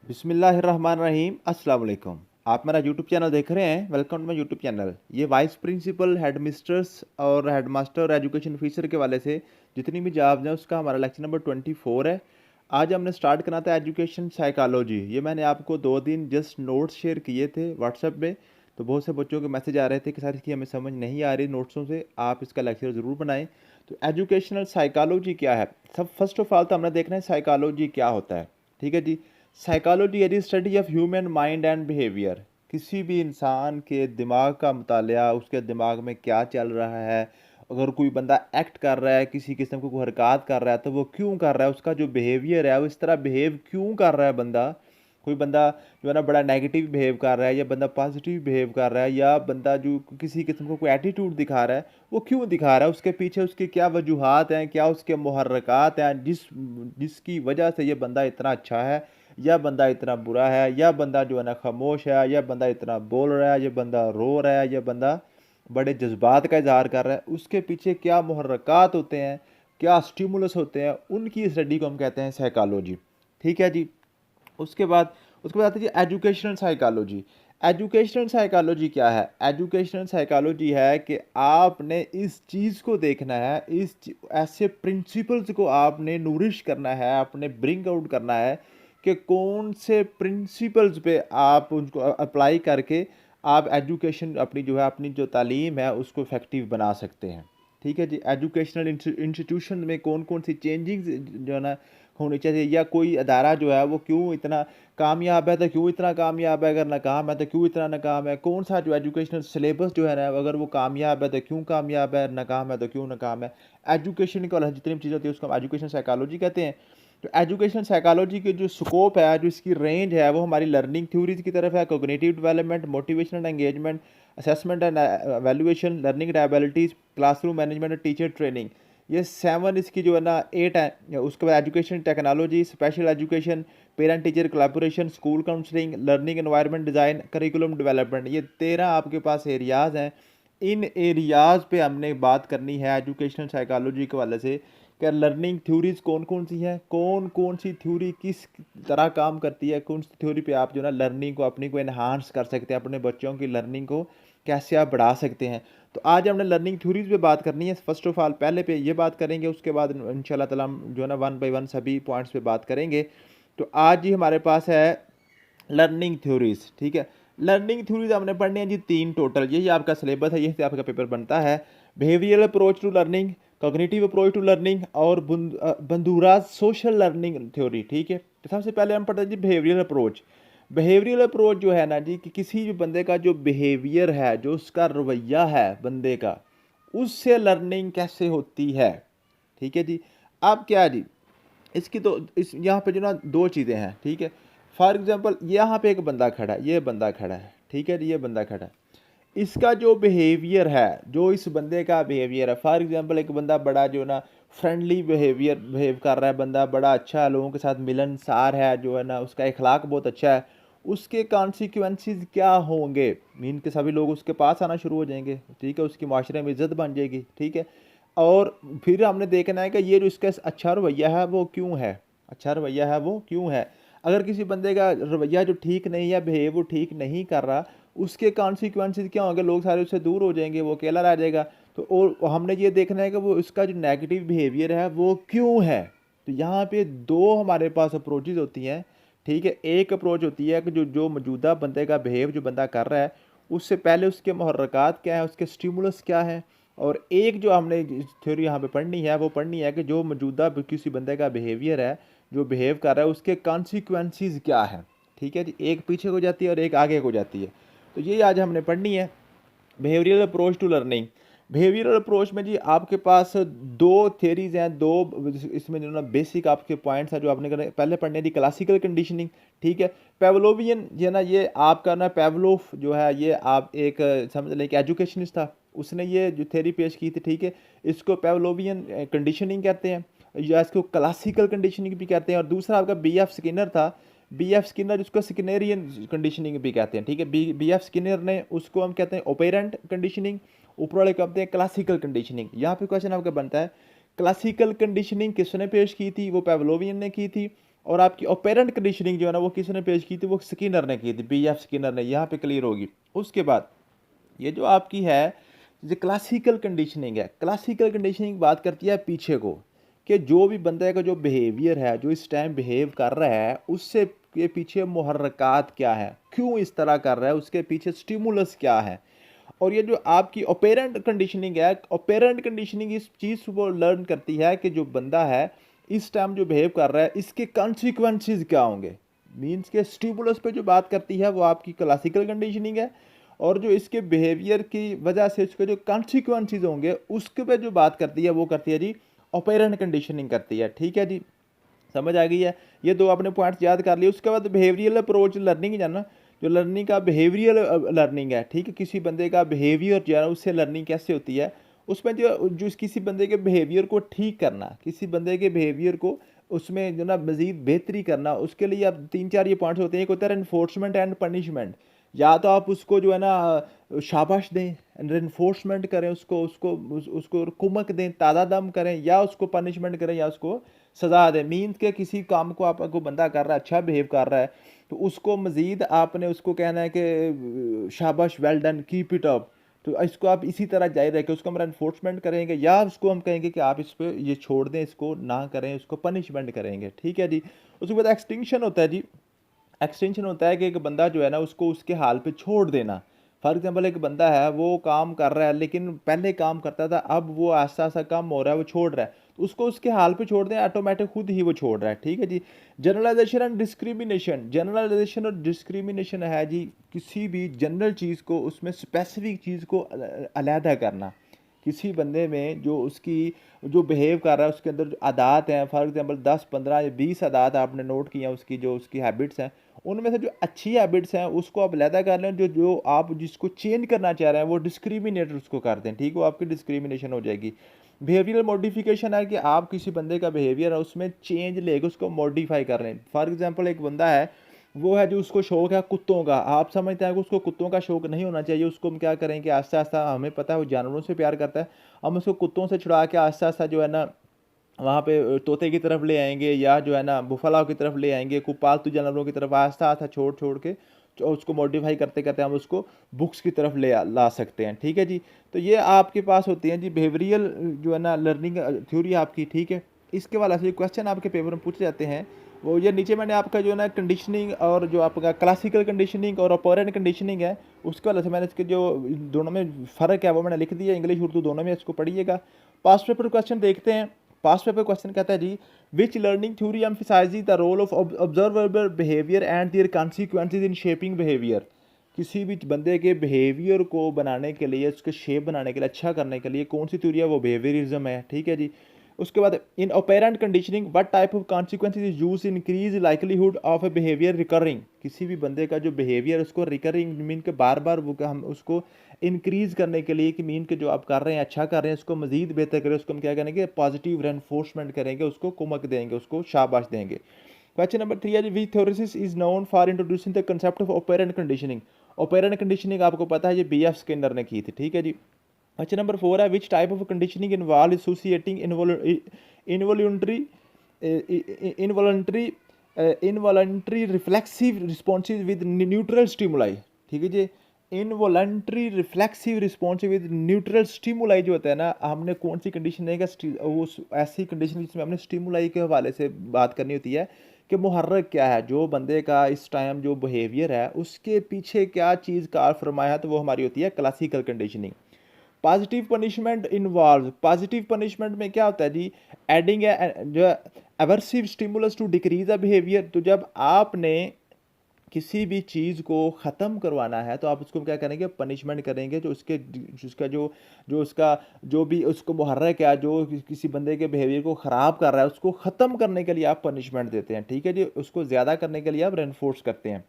बिस्मिल्लाहिर्रहमानिर्रहीम अस्सलाम वालेकुम। आप मेरा यूट्यूब चैनल देख रहे हैं। Welcome to my YouTube channel. ये वाइस प्रिंसिपल, हेड मिस्ट्रेस और हेड मास्टर एजुकेशन ऑफिसर के वाले से जितनी भी जॉब्स हैं उसका हमारा लेक्चर नंबर 24 है। आज हमने स्टार्ट करना था एजुकेशन साइकोलॉजी। ये मैंने आपको 2 दिन जस्ट नोट्स शेयर किए थे व्हाट्सएप पे। तो बहुत से बच्चों के मैसेज आ रहे थे कि सर इसकी हमें समझ नहीं आ रही नोट्सों से, आप इसका लेक्चर ज़रूर बनाएं। तो एजुकेशनल साइकोलॉजी क्या है, सब फर्स्ट ऑफ ऑल तो हमने देखना है साइकोलॉजी क्या होता है। ठीक है जी। साइकोलॉजी है जी study of human mind and behaviour. किसी भी इंसान के दिमाग का मुतालिया, उसके दिमाग में क्या चल रहा है। अगर कोई बंदा एक्ट कर रहा है, किसी किस्म को कोई हरकत कर रहा है, तो वो क्यों कर रहा है, उसका जो बिहेवियर है वो इस तरह बिहेव क्यों कर रहा है बंदा। कोई बंदा जो है ना बड़ा नेगेटिव बिहेव कर रहा है, या बंदा पॉजिटिव बिहेव कर रहा है, या बंदा जो किसी किस्म का कोई एटीट्यूड दिखा रहा है, वो क्यों दिखा रहा है, उसके पीछे उसकी क्या वजूहात हैं, क्या उसके मुहर्रकात हैं जिसकी वजह से ये बंदा इतना अच्छा है या बंदा इतना बुरा है, या बंदा जो है ना खामोश है, या बंदा इतना बोल रहा है, या बंदा रो रहा है, या बंदा बड़े जज्बात का इजहार कर रहा है। उसके पीछे क्या मुहर्रकात होते हैं, क्या स्टिमुलस होते हैं, उनकी स्टडी को हम कहते हैं साइकोलॉजी। ठीक है जी। उसके बाद उसके बाद आती है एजुकेशनल साइकोलॉजी। एजुकेशनल साइकोलॉजी क्या है? एजुकेशनल साइकोलॉजी है कि आपने इस चीज़ को देखना है, ऐसे प्रिंसिपल्स को आपने नूरिश करना है, आपने ब्रिंग आउट करना है कि कौन से प्रिंसिपल्स पे आप उनको अप्लाई करके आप एजुकेशन अपनी जो है, अपनी जो तालीम है उसको इफ़ेक्टिव बना सकते हैं। ठीक है जी। एजुकेशनल इंस्टीट्यूशन में कौन कौन सी चेंजिंग्स जो है ना होनी चाहिए, या कोई अदारा जो है वो क्यों इतना कामयाब है तो क्यों इतना कामयाब है, अगर नाकाम है तो क्यों इतना नाकाम है, कौन सा जो एजुकेशनल सिलेबस जो है ना अगर वो कामयाब है तो क्यों कामयाब है, नाकाम है तो क्यों नाकाम है। एजुकेशन की जितनी भी चीज़ होती है उसको हम एजुकेशन साइकोलॉजी कहते हैं। तो एजुकेशन साइकोलॉजी की जो स्कोप है, जो इसकी रेंज है, वो हमारी लर्निंग थ्योरीज की तरफ है। Cognitive development, motivation and engagement, assessment and evaluation, learning abilities, classroom management और टीचर ट्रेनिंग। ये 7 इसकी जो है ना 8 है। उसके बाद education technology, special education, parent teacher collaboration, school counselling, learning environment design, curriculum development. ये 13 आपके पास एरियाज़ हैं। इन एरियाज़ पे हमने बात करनी है एजुकेशनल साइकोलॉजी के हवाले से कि लर्निंग थ्योरीज कौन कौन सी हैं, कौन कौन सी थ्योरी किस तरह काम करती है, कौन सी थ्योरी पे आप जो ना लर्निंग को अपनी को इन्हांस कर सकते हैं, अपने बच्चों की लर्निंग को कैसे आप बढ़ा सकते हैं। तो आज हमने लर्निंग थ्योरीज पे बात करनी है। फर्स्ट ऑफ ऑल पहले पे ये बात करेंगे, उसके बाद इंशाल्लाह ताला हम जो है ना 1 बाय 1 सभी पॉइंट्स पे बात करेंगे। तो आज ही हमारे पास है लर्निंग थ्योरीज। ठीक है। लर्निंग थ्योरीज हमने पढ़नी है जी 3 टोटल। यही आपका सिलेबस है, यही से आपका पेपर बनता है। Behavioural approach to learning, cognitive approach to learning और बंदूराज सोशल लर्निंग थ्योरी। ठीक है। तो सबसे पहले हम पढ़ते हैं जी बिहेवियरल अप्रोच। बिहेवियरल अप्रोच जो है ना जी कि किसी भी बंदे का जो बिहेवियर है, जो उसका रवैया है बंदे का, उससे लर्निंग कैसे होती है। ठीक है जी। अब क्या है जी, इसकी तो इस यहाँ पे जो ना 2 चीज़ें हैं। ठीक है। फॉर एग्जांपल यहाँ पे एक बंदा खड़ा है, ये बंदा खड़ा है। ठीक है जी। ये बंदा खड़ा है, इसका जो बिहेवियर है, जो इस बंदे का बिहेवियर है, फॉर एग्जांपल एक बंदा बड़ा जो ना फ्रेंडली बिहेव कर रहा है, बंदा बड़ा अच्छा है, लोगों के साथ मिलनसार है, जो है ना उसका इखलाक बहुत अच्छा है। उसके कॉन्सिक्वेंसेस क्या होंगे, मीन के सभी लोग उसके पास आना शुरू हो जाएंगे। ठीक है। उसकी माशरे में इज्जत बन जाएगी। ठीक है। और फिर हमने देखना है कि ये जो इसका अच्छा रवैया है वो क्यों है, अच्छा रवैया है वो क्यों है। अगर किसी बंदे का रवैया जो ठीक नहीं है, बिहेव वो ठीक नहीं कर रहा, उसके कॉन्सिक्वेंसेस क्या होंगे, लोग सारे उससे दूर हो जाएंगे, वो अकेला रह जाएगा। तो और हमने ये देखना है कि वो इसका जो नेगेटिव बिहेवियर है वो क्यों है। तो यहाँ पे 2 हमारे पास अप्रोचेज होती हैं। ठीक है। एक अप्रोच होती है कि जो जो मौजूदा बंदे का बिहेव जो बंदा कर रहा है, उससे पहले उसके मुहर्रकात क्या है, उसके स्टिमुलस क्या है। और एक जो हमने थ्योरी यहाँ पे पढ़नी है, वो पढ़नी है कि जो मौजूदा किसी बंदे का बिहेवियर है, जो बिहेव कर रहा है, उसके कॉन्सिक्वेंसेस क्या है। ठीक है जी। एक पीछे को जाती है और एक आगे को जाती है। तो ये आज हमने पढ़नी है। Behavioural approach to learning. Behavioural approach में जी आपके पास 2 थेरीज हैं, 2 इसमें जो ना बेसिक आपके पॉइंट्स हैं जो आपने पहले पढ़ने दी। Classical conditioning. ठीक है। पेवलोवियन ये ना, ये आपका ना पेवलोव जो है, ये आप एक समझ लें कि एजुकेशनिस्ट था, उसने ये जो थेरी पेश की थी। ठीक है। इसको पेवलोवियन कंडीशनिंग कहते हैं, या इसको क्लासिकल कंडीशनिंग भी कहते हैं। और दूसरा आपका बी एफ स्किनर था, बी एफ स्किनर, जिसको स्किनरियन कंडीशनिंग भी कहते हैं। ठीक है। बी एफ स्किनर ने उसको हम कहते हैं ओपेरेंट कंडीशनिंग, ऊपर वाले कहते हैं क्लासिकल कंडीशनिंग। यहाँ पे क्वेश्चन आपका बनता है क्लासिकल कंडीशनिंग किसने पेश की थी, वो पेवलोवियन ने की थी। और आपकी ऑपेरेंट कंडीशनिंग जो है ना वो किसने पेश की थी, वो स्किनर ने की थी, बीएफ स्किनर ने, यहाँ पे क्लियर होगी। उसके बाद ये जो आपकी है जो क्लासिकल कंडीशनिंग है, क्लासिकल कंडीशनिंग बात करती है पीछे को, कि जो भी बंदे का जो बिहेवियर है, जो इस टाइम बिहेव कर रहा है, उससे के पीछे मुहर्रकात क्या है, क्यों इस तरह कर रहा है, उसके पीछे स्टिमुलस क्या है। और ये जो आपकी ऑपेरेंट कंडीशनिंग है, ऑपेरेंट कंडीशनिंग इस चीज़ को लर्न करती है कि जो बंदा है इस टाइम जो बिहेव कर रहा है इसके कॉन्सिक्वेंसेस क्या होंगे। मीन्स के स्टिमुलस पे जो बात करती है वो आपकी क्लासिकल कंडीशनिंग है, और जो इसके बिहेवियर की वजह से उसके जो कॉन्सिक्वेंसेस होंगे उसके पे जो बात करती है वो करती है जी ऑपेरेंट कंडीशनिंग करती है। ठीक है जी, समझ आ गई है। ये दो आपने पॉइंट्स याद कर लिए। उसके बाद बिहेवियरल अप्रोच लर्निंग जाना, जो लर्निंग का बिहेवियरल लर्निंग है, ठीक है, किसी बंदे का बिहेवियर जो है ना उससे लर्निंग कैसे होती है, उसमें जो जो किसी बंदे के बिहेवियर को ठीक करना, किसी बंदे के बिहेवियर को उसमें जो ना मज़ीद बेहतरी करना, उसके लिए आप 3-4 ये पॉइंट्स होते हैं। एक होता है एनफोर्समेंट एंड पनिशमेंट। या तो आप उसको जो है ना शाबाश दें, रेनफोर्समेंट करें, उसको कुमक दें, ताज़ा दम करें, या उसको पनिशमेंट करें, या उसको सज़ा दें। मीन्स के किसी काम को आपको बंदा कर रहा है, अच्छा बिहेव कर रहा है, तो उसको मज़ीद आपने उसको कहना है कि शाबाश, well done, keep it up. तो इसको आप इसी तरह जारी रखें, उसको हम एनफोर्समेंट करेंगे, या उसको हम कहेंगे कि आप इस पर ये छोड़ दें, इसको ना करें, उसको पनिशमेंट करेंगे। ठीक है जी। उसके बाद एक्सटिंक्शन होता है जी। एक्सटेंशन होता है कि एक बंदा जो है ना उसको उसके हाल पे छोड़ देना। फॉर एग्जांपल एक बंदा है वो काम कर रहा है, लेकिन पहले काम करता था, अब वो आस्ता आस्ता कम हो रहा है, वो छोड़ रहा है, तो उसको उसके हाल पे छोड़ दें, ऑटोमेटिक खुद ही वो छोड़ रहा है। ठीक है जी। जनरलाइजेशन एंड डिस्क्रिमिनेशन, जनरलाइजेशन और डिस्क्रिमिनेशन है जी किसी भी जनरल चीज़ को उसमें स्पेसिफिक चीज़ को अलहदा करना। किसी बंदे में जो उसकी जो बिहेव कर रहा है उसके अंदर जो आदात हैं, फॉर एग्जांपल 10 15 या 20 आदात आपने नोट किए हैं उसकी, जो उसकी हैबिट्स हैं, उनमें से जो अच्छी हैबिट्स हैं उसको आप अलहदा कर लें, जो जो आप जिसको चेंज करना चाह रहे हैं वो डिस्क्रिमिनेट उसको कर दें। ठीक है, वो आपकी डिस्क्रिमिनेशन हो जाएगी। बिहेवियरल मॉडिफिकेशन है कि आप किसी बंदे का बिहेवियर है उसमें चेंज लेके उसको मॉडिफाई कर रहे हैं। फॉर एग्जांपल एक बंदा है वो है जो उसको शौक है कुत्तों का, आप समझते हैं कि उसको कुत्तों का शौक नहीं होना चाहिए, उसको हम क्या करें कि आस्ता आस्ता, हमें पता है वो जानवरों से प्यार करता है, हम उसको कुत्तों से छुड़ा के आस्ता आस्ता जो है ना वहाँ पे तोते की तरफ ले आएंगे, या जो है ना बुफलाओं की तरफ ले आएंगे, कोई पालतू जानवरों की तरफ आस्ता आस्ता छोड़ छोड़ के उसको मॉडिफाई करते करते हम उसको बुक्स की तरफ ला सकते हैं। ठीक है जी। तो ये आपके पास होती हैं जी बिहेवियरल जो है ना लर्निंग थ्योरी आपकी। ठीक है, इसके वाला से क्वेश्चन आपके पेपर में पूछे जाते हैं, वो ये नीचे मैंने आपका जो है ना कंडीशनिंग और जो आपका क्लासिकल कंडीशनिंग और ऑपरेंट कंडीशनिंग है उसके वाले से मैंने इसके जो दोनों में फ़र्क है वो मैंने लिख दिया, इंग्लिश उर्दू दोनों में, इसको पढ़िएगा। पास्ट पेपर क्वेश्चन देखते हैं। पास्ट पेपर क्वेश्चन कहता है जी which learning theory emphasises the role of observable behaviour and their consequences in shaping behaviour. किसी भी बंदे के बिहेवियर को बनाने के लिए, उसके शेप बनाने के लिए, अच्छा करने के लिए कौन सी थ्योरी है, वो बिहेवियरिज्म है। ठीक है जी। उसके बाद in operant conditioning what type of consequences is use increase likelihood of a behaviour recurring. किसी भी बंदे का जो बिहेवियर उसको रिकरिंग मीन के बार बार वो हम उसको इंक्रीज करने के लिए, कि मीन के जो आप कर रहे हैं अच्छा कर रहे हैं उसको मजीद बेहतर करें, उसको हम क्या करेंगे, पॉजिटिव रेनफोर्समेंट करेंगे, उसको कुमक देंगे, उसको शाबाश देंगे। क्वेश्चन नंबर 3 है which theorists is known for introducing the concept of operant conditioning. Operant conditioning आपको पता है ये बीएफ स्किनर ने की थी। ठीक है जी। क्वेश्चन नंबर 4 है which type of conditioning involve associating involuntary involuntary involuntary reflexive responses with neutral stimuli. ठीक है जी। Involuntary reflexive response with neutral stimuli जो होता है ना, हमने कौन सी कंडीशन लेगा, वो ऐसी कंडीशन जिसमें हमने स्टिमुलाई के हवाले से बात करनी होती है कि मुहर्रक क्या है, जो बंदे का इस टाइम जो बिहेवियर है उसके पीछे क्या चीज़ कार फरमाया है, तो वो हमारी होती है classical conditioning. Positive punishment involve, positive punishment में क्या होता है जी, एडिंग जो aversive stimulus to decrease a behaviour. तो जब आपने किसी भी चीज़ को ख़त्म करवाना है तो आप उसको क्या करेंगे, पनिशमेंट करेंगे, जो उसके उसका जो उसका जो भी उसको मुहर्रक है, जो किसी बंदे के बिहेवियर को ख़राब कर रहा है उसको ख़त्म करने के लिए आप पनिशमेंट देते हैं। ठीक है जी। उसको ज़्यादा करने के लिए आप रेनफोर्स करते हैं।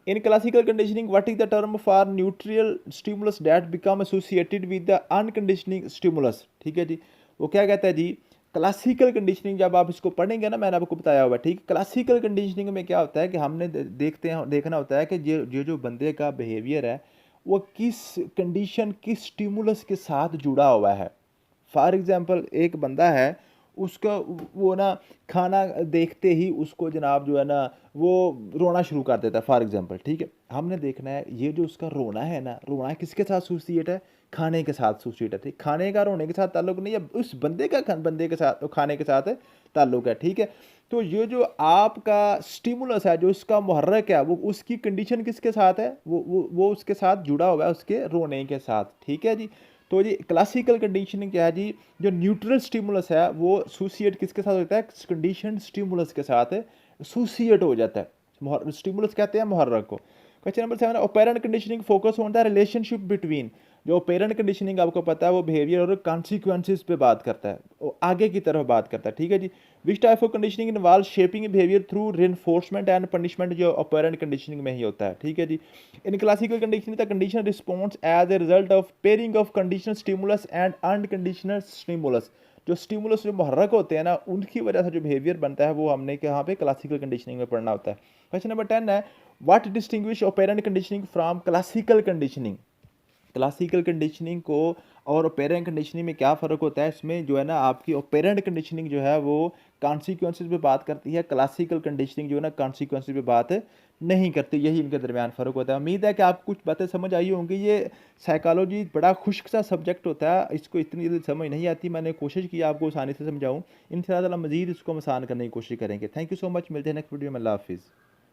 In classical conditioning what is the term for neutral stimulus that become associated with the unconditioning stimulus. ठीक है जी। वो क्या कहता है जी, क्लासिकल कंडीशनिंग जब आप इसको पढ़ेंगे ना, मैंने आपको बताया हुआ, ठीक, क्लासिकल कंडीशनिंग में क्या होता है कि हमने देखना होता है कि जो बंदे का बिहेवियर है वो किस कंडीशन, किस स्टिमुलस के साथ जुड़ा हुआ है। फॉर एग्जांपल एक बंदा है उसका वो ना खाना देखते ही उसको जनाब जो है ना वो रोना शुरू कर देता है फॉर एग्जांपल, ठीक है। हमने देखना है ये जो उसका रोना है ना, रोना किसके साथ एसोसिएट है, खाने के साथ एसोसिएट है, ठीक। खाने का रोने के साथ ताल्लुक नहीं है, उस बंदे का बंदे के साथ खाने के साथ ताल्लुक है, ठीक है। तो ये जो आपका स्टिमुलस है, जो उसका मुहर्रक है, वो उसकी कंडीशन किसके साथ है, वो उसके साथ जुड़ा हुआ है, उसके रोने के साथ, ठीक है जी। तो जी क्लासिकल कंडीशनिंग क्या है जी, जो न्यूट्रल स्टिमुलस है वो एसोसिएट किसके साथ होता है, कंडीशन स्टिमुलस के साथ एसोसिएट हो जाता है। स्टिमुलस कहते हैं मुहर्रक को। Question number 7, operant conditioning focus on the relationship between. जो ऑपरेंट कंडीशनिंग आपको पता है वो बिहेवियर और कॉन्सिक्वेंसेस पे बात करता है, वो आगे की तरफ बात करता है, ठीक है जी। Which type of conditioning involve shaping behaviour through reinforcement and punishment, जो ऑपरेंट कंडीशनिंग में ही होता है, ठीक है जी। In classical conditioning the condition response as a result of pairing of conditional stimulus and unconditional stimulus. जो स्टिमुलस जो मुहर्रक होते हैं ना, उनकी वजह से जो बिहेवियर बनता है वो हमने यहाँ पे क्लासिकल कंडीशनिंग में पढ़ना होता है। क्वेश्चन नंबर 10 है, what distinguish operant conditioning from classical conditioning. Classical conditioning को और ऑपरेंट कंडीशनिंग में क्या फ़र्क होता है, इसमें जो है ना आपकी ऑपरेंट कंडीशनिंग जो है वो कॉन्सिक्वेंसेस पे बात करती है, क्लासिकल कंडीशनिंग जो है ना कॉन्सिक्वेंसेस पे बात नहीं करती, यही इनके दरमियान फ़र्क होता है। उम्मीद है कि आपको कुछ बातें समझ आई होंगी। ये साइकोलॉजी बड़ा खुश्क सा सब्जेक्ट होता है, इसको इतनी जल्दी समझ नहीं आती, मैंने कोशिश की आपको आसानी से समझाऊँ। इंशाअल्लाह मज़ीद इसको हम आसान करने की कोशिश करेंगे। थैंक यू सो मच, मिलते हैं नेक्स्ट वीडियो में। अल्लाह हाफिज़।